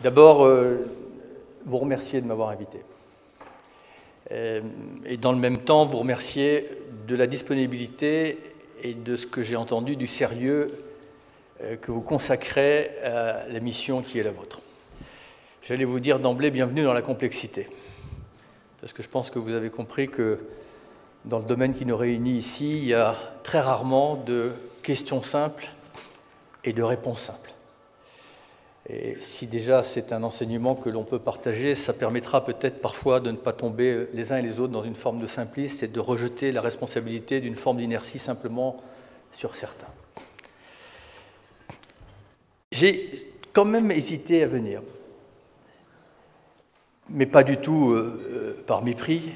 D'abord, vous remercier de m'avoir invité. Et dans le même temps, vous remercier de la disponibilité et de ce que j'ai entendu, du sérieux que vous consacrez à la mission qui est la vôtre. J'allais vous dire d'emblée, bienvenue dans la complexité. Parce que je pense que vous avez compris que dans le domaine qui nous réunit ici, il y a très rarement de questions simples et de réponses simples. Et si déjà c'est un enseignement que l'on peut partager, ça permettra peut-être parfois de ne pas tomber les uns et les autres dans une forme de simplisme et de rejeter la responsabilité d'une forme d'inertie simplement sur certains. J'ai quand même hésité à venir, mais pas du tout par mépris,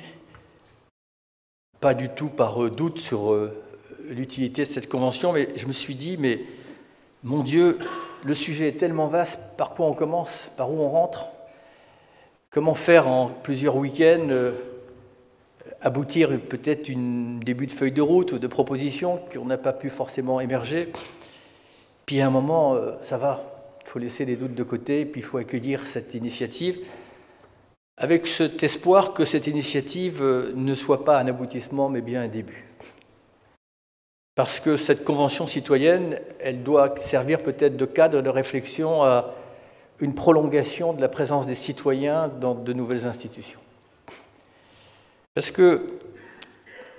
pas du tout par doute sur l'utilité de cette convention, mais je me suis dit, mais mon Dieu, le sujet est tellement vaste, par quoi on commence, par où on rentre, comment faire en plusieurs week-ends aboutir peut-être un début de feuille de route ou de propositions qu'on n'a pas pu forcément émerger. Puis à un moment, ça va, il faut laisser les doutes de côté, puis il faut accueillir cette initiative avec cet espoir que cette initiative ne soit pas un aboutissement, mais bien un début. Parce que cette convention citoyenne, elle doit servir peut-être de cadre de réflexion à une prolongation de la présence des citoyens dans de nouvelles institutions. Parce qu'il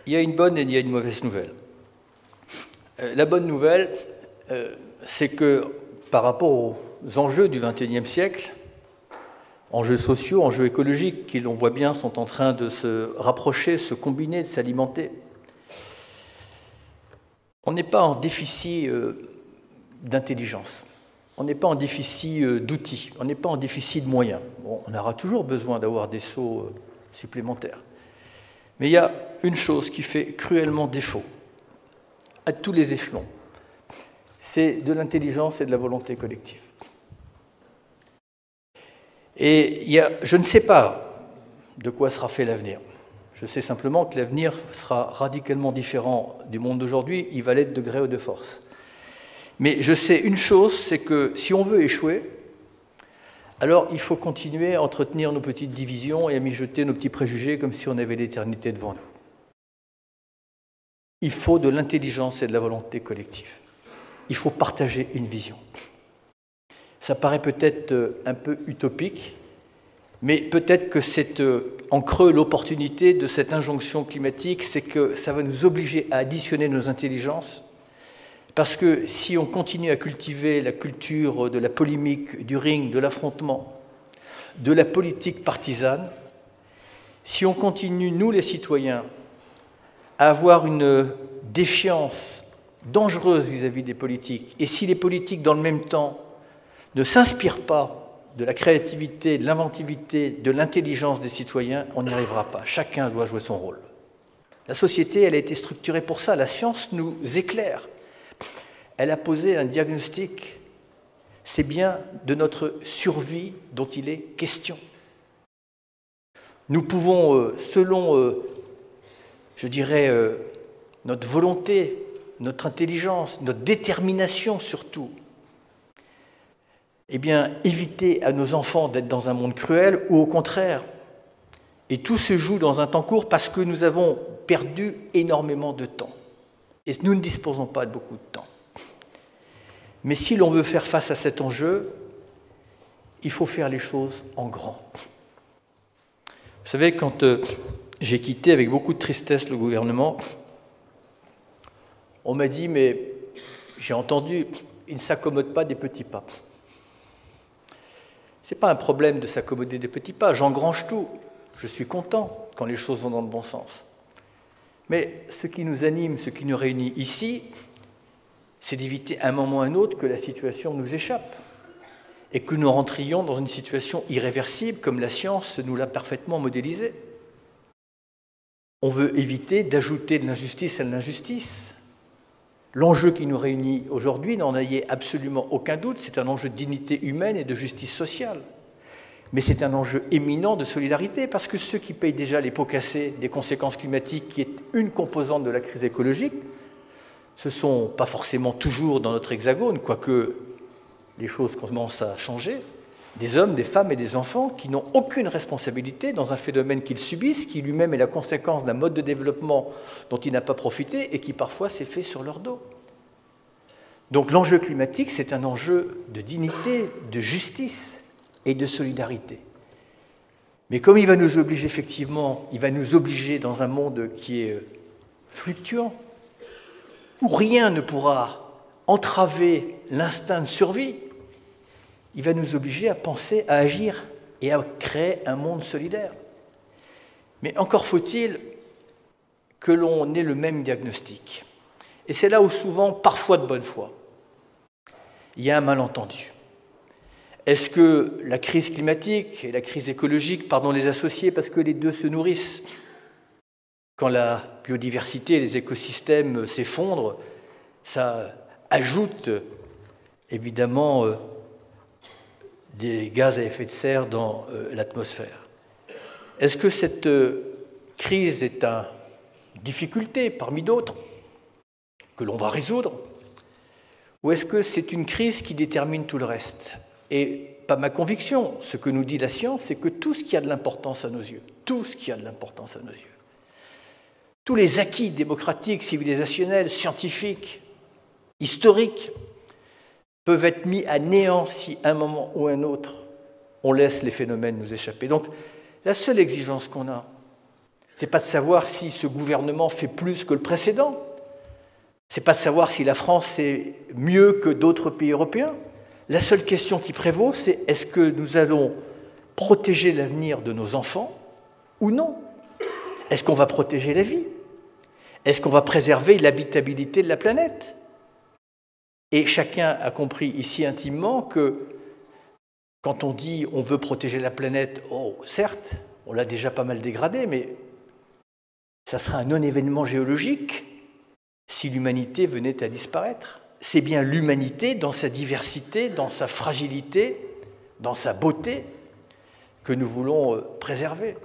y a une bonne et il y a une mauvaise nouvelle. La bonne nouvelle, c'est que par rapport aux enjeux du XXIe siècle, enjeux sociaux, enjeux écologiques, qui l'on voit bien sont en train de se rapprocher, se combiner, de s'alimenter, on n'est pas en déficit d'intelligence, on n'est pas en déficit d'outils, on n'est pas en déficit de moyens. Bon, on aura toujours besoin d'avoir des sauts supplémentaires. Mais il y a une chose qui fait cruellement défaut à tous les échelons, c'est de l'intelligence et de la volonté collective. Et je ne sais pas de quoi sera fait l'avenir. Je sais simplement que l'avenir sera radicalement différent du monde d'aujourd'hui, il va l'être de gré ou de force. Mais je sais une chose, c'est que si on veut échouer, alors il faut continuer à entretenir nos petites divisions et à mijoter nos petits préjugés comme si on avait l'éternité devant nous. Il faut de l'intelligence et de la volonté collective. Il faut partager une vision. Ça paraît peut-être un peu utopique, mais peut-être que c'est en creux l'opportunité de cette injonction climatique, c'est que ça va nous obliger à additionner nos intelligences, parce que si on continue à cultiver la culture de la polémique, du ring, de l'affrontement, de la politique partisane, si on continue, nous les citoyens, à avoir une défiance dangereuse vis-à-vis des politiques, et si les politiques, dans le même temps, ne s'inspirent pas de la créativité, de l'inventivité, de l'intelligence des citoyens, on n'y arrivera pas. Chacun doit jouer son rôle. La société, elle a été structurée pour ça. La science nous éclaire. Elle a posé un diagnostic. C'est bien de notre survie dont il est question. Nous pouvons, selon, je dirais, notre volonté, notre intelligence, notre détermination surtout, eh bien, éviter à nos enfants d'être dans un monde cruel ou au contraire. Et tout se joue dans un temps court parce que nous avons perdu énormément de temps. Et nous ne disposons pas de beaucoup de temps. Mais si l'on veut faire face à cet enjeu, il faut faire les choses en grand. Vous savez, quand j'ai quitté avec beaucoup de tristesse le gouvernement, on m'a dit, mais j'ai entendu, il ne s'accommode pas des petits pas. Ce n'est pas un problème de s'accommoder des petits pas, j'engrange tout. Je suis content quand les choses vont dans le bon sens. Mais ce qui nous anime, ce qui nous réunit ici, c'est d'éviter à un moment ou à un autre que la situation nous échappe et que nous rentrions dans une situation irréversible comme la science nous l'a parfaitement modélisé. On veut éviter d'ajouter de l'injustice à de l'injustice. L'enjeu qui nous réunit aujourd'hui, n'en ayez absolument aucun doute, c'est un enjeu de dignité humaine et de justice sociale. Mais c'est un enjeu éminent de solidarité, parce que ceux qui payent déjà les pots cassés des conséquences climatiques, qui est une composante de la crise écologique, ce ne sont pas forcément toujours dans notre hexagone, quoique les choses commencent à changer, Des hommes, des femmes et des enfants qui n'ont aucune responsabilité dans un phénomène qu'ils subissent, qui lui-même est la conséquence d'un mode de développement dont ils n'ont pas profité et qui parfois s'est fait sur leur dos. Donc l'enjeu climatique, c'est un enjeu de dignité, de justice et de solidarité. Mais comme il va nous obliger effectivement, il va nous obliger dans un monde qui est fluctuant, où rien ne pourra entraver l'instinct de survie, il va nous obliger à penser, à agir et à créer un monde solidaire. Mais encore faut-il que l'on ait le même diagnostic. Et c'est là où souvent, parfois de bonne foi, il y a un malentendu. Est-ce que la crise climatique et la crise écologique, pardon, les associer parce que les deux se nourrissent? Quand la biodiversité et les écosystèmes s'effondrent, ça ajoute évidemment des gaz à effet de serre dans l'atmosphère. Est-ce que cette crise est une difficulté parmi d'autres que l'on va résoudre? Ou est-ce que c'est une crise qui détermine tout le reste? Et pas ma conviction, ce que nous dit la science, c'est que tout ce qui a de l'importance à nos yeux, tout ce qui a de l'importance à nos yeux, tous les acquis démocratiques, civilisationnels, scientifiques, historiques, peuvent être mis à néant si, à un moment ou à un autre, on laisse les phénomènes nous échapper. Donc, la seule exigence qu'on a, ce n'est pas de savoir si ce gouvernement fait plus que le précédent, ce n'est pas de savoir si la France est mieux que d'autres pays européens. La seule question qui prévaut, c'est est-ce que nous allons protéger l'avenir de nos enfants ou non? Est-ce qu'on va protéger la vie? Est-ce qu'on va préserver l'habitabilité de la planète? Et chacun a compris ici intimement que quand on dit on veut protéger la planète, oh, certes, on l'a déjà pas mal dégradée, mais ça sera un non-événement géologique si l'humanité venait à disparaître. C'est bien l'humanité, dans sa diversité, dans sa fragilité, dans sa beauté, que nous voulons préserver.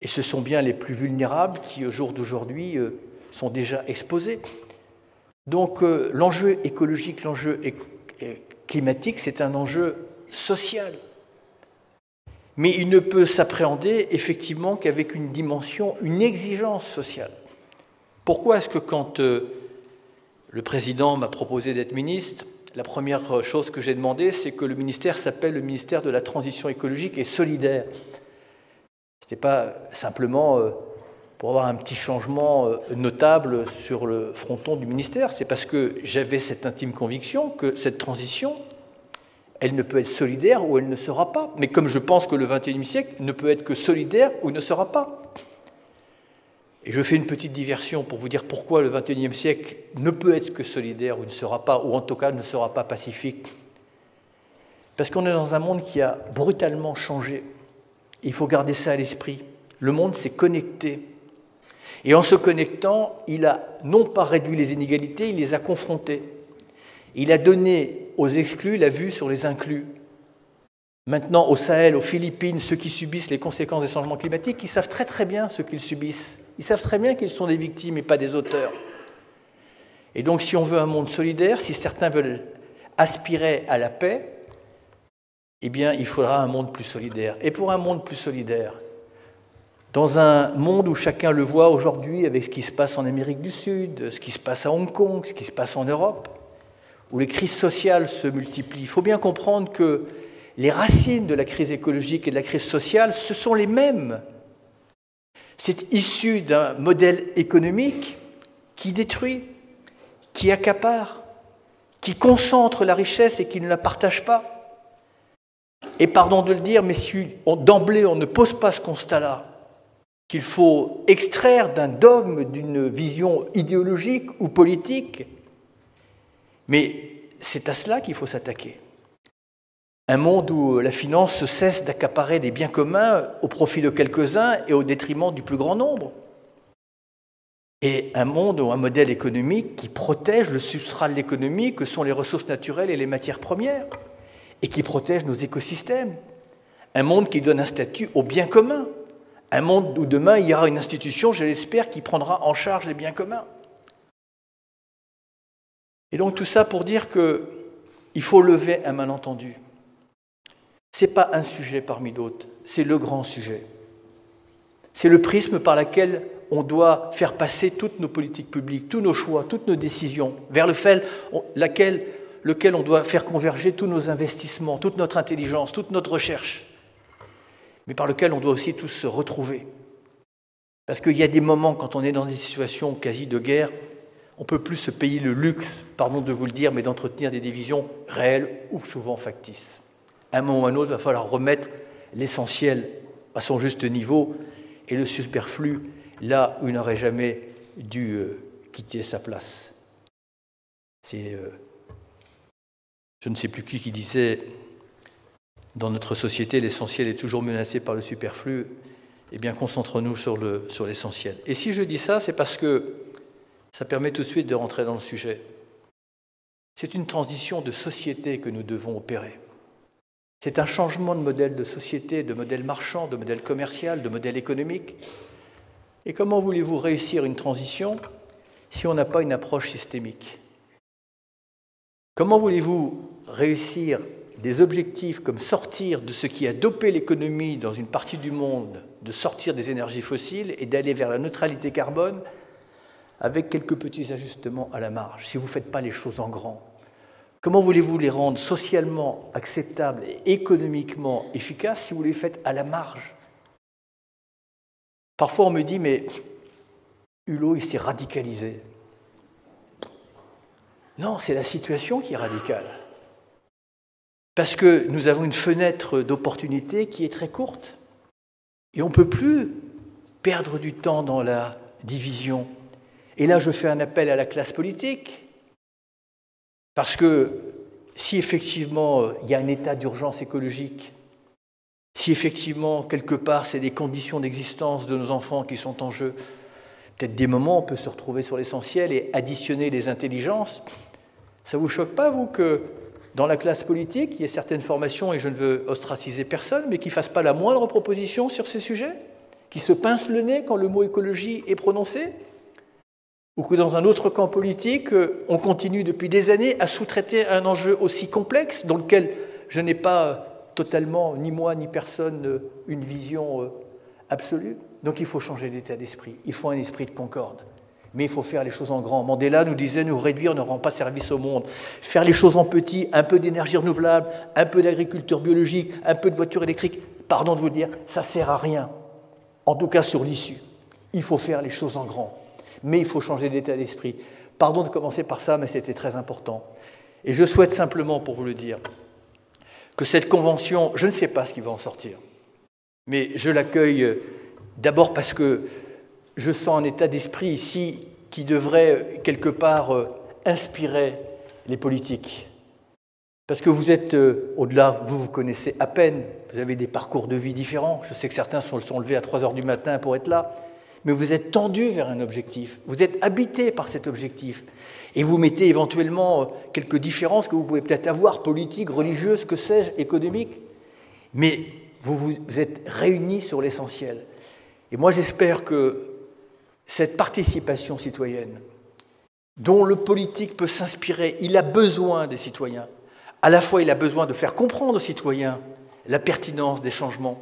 Et ce sont bien les plus vulnérables qui, au jour d'aujourd'hui, sont déjà exposés. Donc l'enjeu écologique, l'enjeu climatique, c'est un enjeu social. Mais il ne peut s'appréhender effectivement qu'avec une dimension, une exigence sociale. Pourquoi est-ce que quand le président m'a proposé d'être ministre, la première chose que j'ai demandé, c'est que le ministère s'appelle le ministère de la transition écologique et solidaire. Ce n'était pas simplement pour avoir un petit changement notable sur le fronton du ministère, c'est parce que j'avais cette intime conviction que cette transition, elle ne peut être solidaire ou elle ne sera pas. Mais comme je pense que le XXIe siècle ne peut être que solidaire ou ne sera pas. Et je fais une petite diversion pour vous dire pourquoi le XXIe siècle ne peut être que solidaire ou ne sera pas, ou en tout cas ne sera pas pacifique. Parce qu'on est dans un monde qui a brutalement changé. Il faut garder ça à l'esprit. Le monde s'est connecté. Et en se connectant, il a non pas réduit les inégalités, il les a confrontées. Il a donné aux exclus la vue sur les inclus. Maintenant, au Sahel, aux Philippines, ceux qui subissent les conséquences des changements climatiques, ils savent très très bien ce qu'ils subissent. Ils savent très bien qu'ils sont des victimes et pas des auteurs. Et donc, si on veut un monde solidaire, si certains veulent aspirer à la paix, eh bien, il faudra un monde plus solidaire. Et pour un monde plus solidaire, dans un monde où chacun le voit aujourd'hui avec ce qui se passe en Amérique du Sud, ce qui se passe à Hong Kong, ce qui se passe en Europe, où les crises sociales se multiplient, il faut bien comprendre que les racines de la crise écologique et de la crise sociale, ce sont les mêmes. C'est issu d'un modèle économique qui détruit, qui accapare, qui concentre la richesse et qui ne la partage pas. Et pardon de le dire, mais si d'emblée on ne pose pas ce constat-là, qu'il faut extraire d'un dogme, d'une vision idéologique ou politique, mais c'est à cela qu'il faut s'attaquer. Un monde où la finance cesse d'accaparer des biens communs au profit de quelques-uns et au détriment du plus grand nombre. Et un monde ou un modèle économique qui protège le substrat de l'économie que sont les ressources naturelles et les matières premières, et qui protège nos écosystèmes. Un monde qui donne un statut au bien commun. Un monde où demain, il y aura une institution, je l'espère, qui prendra en charge les biens communs. Et donc tout ça pour dire qu'il faut lever un malentendu. Ce n'est pas un sujet parmi d'autres, c'est le grand sujet. C'est le prisme par lequel on doit faire passer toutes nos politiques publiques, tous nos choix, toutes nos décisions, vers lequel on doit faire converger tous nos investissements, toute notre intelligence, toute notre recherche, mais par lequel on doit aussi tous se retrouver. Parce qu'il y a des moments, quand on est dans des situations quasi de guerre, on ne peut plus se payer le luxe, pardon de vous le dire, mais d'entretenir des divisions réelles ou souvent factices. À un moment ou à un autre, il va falloir remettre l'essentiel à son juste niveau et le superflu là où il n'aurait jamais dû quitter sa place. C'est, je ne sais plus qui disait, dans notre société, l'essentiel est toujours menacé par le superflu. Eh bien, concentrons-nous sur l'essentiel. Et si je dis ça, c'est parce que ça permet tout de suite de rentrer dans le sujet. C'est une transition de société que nous devons opérer. C'est un changement de modèle de société, de modèle marchand, de modèle commercial, de modèle économique. Et comment voulez-vous réussir une transition si on n'a pas une approche systémique? Comment voulez-vous réussir des objectifs comme sortir de ce qui a dopé l'économie dans une partie du monde, de sortir des énergies fossiles et d'aller vers la neutralité carbone avec quelques petits ajustements à la marge, si vous ne faites pas les choses en grand? Comment voulez-vous les rendre socialement acceptables et économiquement efficaces si vous les faites à la marge? Parfois on me dit, mais Hulot, il s'est radicalisé. Non, c'est la situation qui est radicale. Parce que nous avons une fenêtre d'opportunité qui est très courte. Et on ne peut plus perdre du temps dans la division. Et là, je fais un appel à la classe politique. Parce que si effectivement il y a un état d'urgence écologique, si effectivement quelque part c'est des conditions d'existence de nos enfants qui sont en jeu, peut-être des moments on peut se retrouver sur l'essentiel et additionner les intelligences. Ça ne vous choque pas, vous, que dans la classe politique, il y ait certaines formations, et je ne veux ostraciser personne, mais qui ne fassent pas la moindre proposition sur ces sujets, qui se pincent le nez quand le mot écologie est prononcé? Ou que dans un autre camp politique, on continue depuis des années à sous-traiter un enjeu aussi complexe, dans lequel je n'ai pas totalement, ni moi ni personne, une vision absolue. Donc il faut changer d'état d'esprit, il faut un esprit de concorde. Mais il faut faire les choses en grand. Mandela nous disait, nous réduire ne rend pas service au monde. Faire les choses en petit, un peu d'énergie renouvelable, un peu d'agriculture biologique, un peu de voitures électriques, pardon de vous le dire, ça ne sert à rien. En tout cas sur l'issue. Il faut faire les choses en grand. Mais il faut changer d'état d'esprit. Pardon de commencer par ça, mais c'était très important. Et je souhaite simplement, pour vous le dire, que cette convention, je ne sais pas ce qui va en sortir, mais je l'accueille d'abord parce que je sens un état d'esprit ici qui devrait quelque part inspirer les politiques. Parce que vous êtes au-delà, vous connaissez à peine, vous avez des parcours de vie différents. Je sais que certains se sont levés à 3 heures du matin pour être là. Mais vous êtes tendus vers un objectif, vous êtes habités par cet objectif, et vous mettez éventuellement quelques différences que vous pouvez peut-être avoir, politiques, religieuses, que sais-je, économiques, mais vous êtes réunis sur l'essentiel. Et moi j'espère que cette participation citoyenne, dont le politique peut s'inspirer, il a besoin des citoyens, à la fois il a besoin de faire comprendre aux citoyens la pertinence des changements,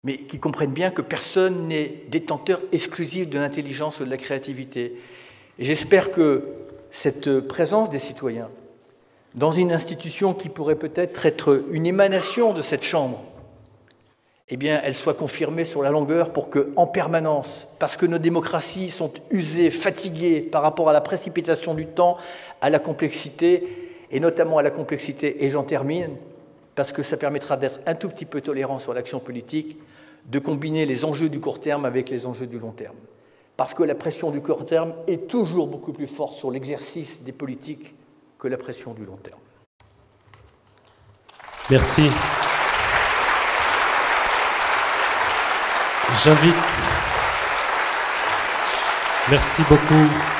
mais qui comprennent bien que personne n'est détenteur exclusif de l'intelligence ou de la créativité. Et j'espère que cette présence des citoyens dans une institution qui pourrait peut-être être une émanation de cette Chambre, eh bien, elle soit confirmée sur la longueur pour que, en permanence, parce que nos démocraties sont usées, fatiguées par rapport à la précipitation du temps, à la complexité, et notamment à la complexité, et j'en termine, parce que ça permettra d'être un tout petit peu tolérant sur l'action politique, de combiner les enjeux du court terme avec les enjeux du long terme. Parce que la pression du court terme est toujours beaucoup plus forte sur l'exercice des politiques que la pression du long terme. Merci. J'invite. Merci beaucoup.